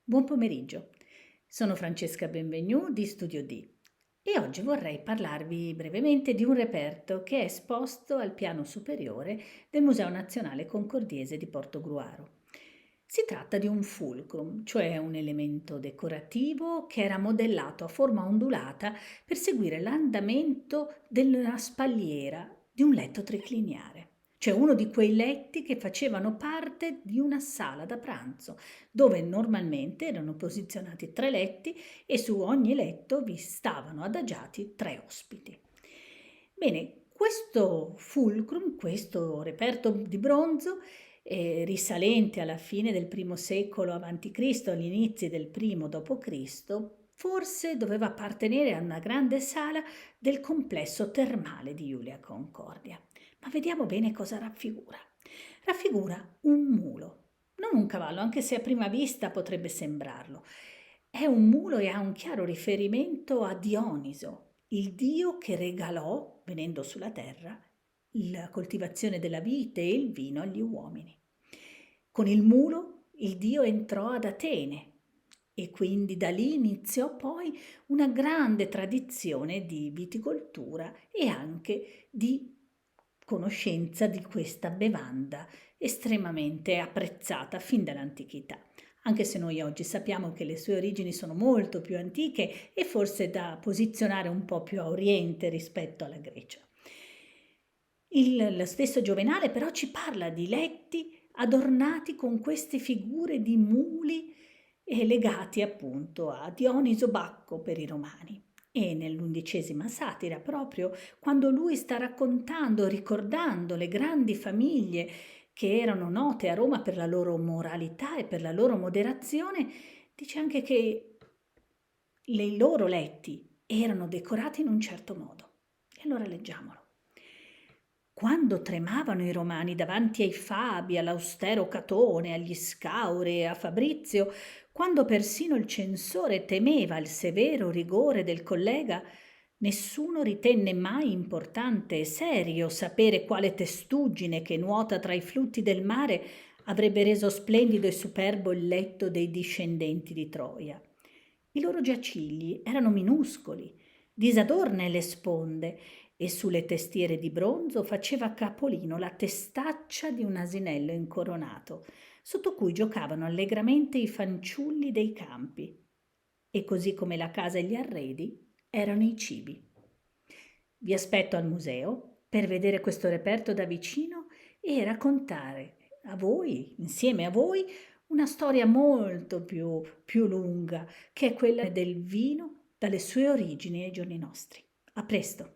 Buon pomeriggio, sono Francesca Benvenu di Studio D e oggi vorrei parlarvi brevemente di un reperto che è esposto al piano superiore del Museo Nazionale Concordiese di Portogruaro. Si tratta di un fulcrum, cioè un elemento decorativo che era modellato a forma ondulata per seguire l'andamento della spalliera di un letto tricliniare. Cioè uno di quei letti che facevano parte di una sala da pranzo, dove normalmente erano posizionati 3 letti e su ogni letto vi stavano adagiati 3 ospiti. Bene, questo fulcrum, questo reperto di bronzo, risalente alla fine del I secolo a.C., agli inizi del I d.C., forse doveva appartenere a una grande sala del complesso termale di Iulia Concordia. Ma vediamo bene cosa raffigura. Raffigura un mulo, non un cavallo, anche se a prima vista potrebbe sembrarlo. È un mulo e ha un chiaro riferimento a Dioniso, il dio che regalò, venendo sulla terra, la coltivazione della vite e il vino agli uomini. Con il mulo il dio entrò ad Atene e quindi da lì iniziò poi una grande tradizione di viticoltura e anche di conoscenza di questa bevanda estremamente apprezzata fin dall'antichità, anche se noi oggi sappiamo che le sue origini sono molto più antiche e forse da posizionare un po' più a oriente rispetto alla Grecia. Lo stesso Giovenale però ci parla di letti adornati con queste figure di muli legati appunto a Dioniso Bacco per i romani. E nell'11ª satira, proprio quando lui sta raccontando, ricordando le grandi famiglie che erano note a Roma per la loro moralità e per la loro moderazione, dice anche che i loro letti erano decorati in un certo modo. E allora leggiamolo. Quando tremavano i romani davanti ai Fabi, all'austero Catone, agli Scaure e a Fabrizio, quando persino il censore temeva il severo rigore del collega, nessuno ritenne mai importante e serio sapere quale testuggine che nuota tra i flutti del mare avrebbe reso splendido e superbo il letto dei discendenti di Troia. I loro giacigli erano minuscoli, disadorne le sponde, e sulle testiere di bronzo faceva capolino la testaccia di un asinello incoronato, sotto cui giocavano allegramente i fanciulli dei campi. E così come la casa e gli arredi erano i cibi. Vi aspetto al museo per vedere questo reperto da vicino e raccontare a voi, insieme a voi, una storia molto più lunga, che è quella del vino dalle sue origini ai giorni nostri. A presto!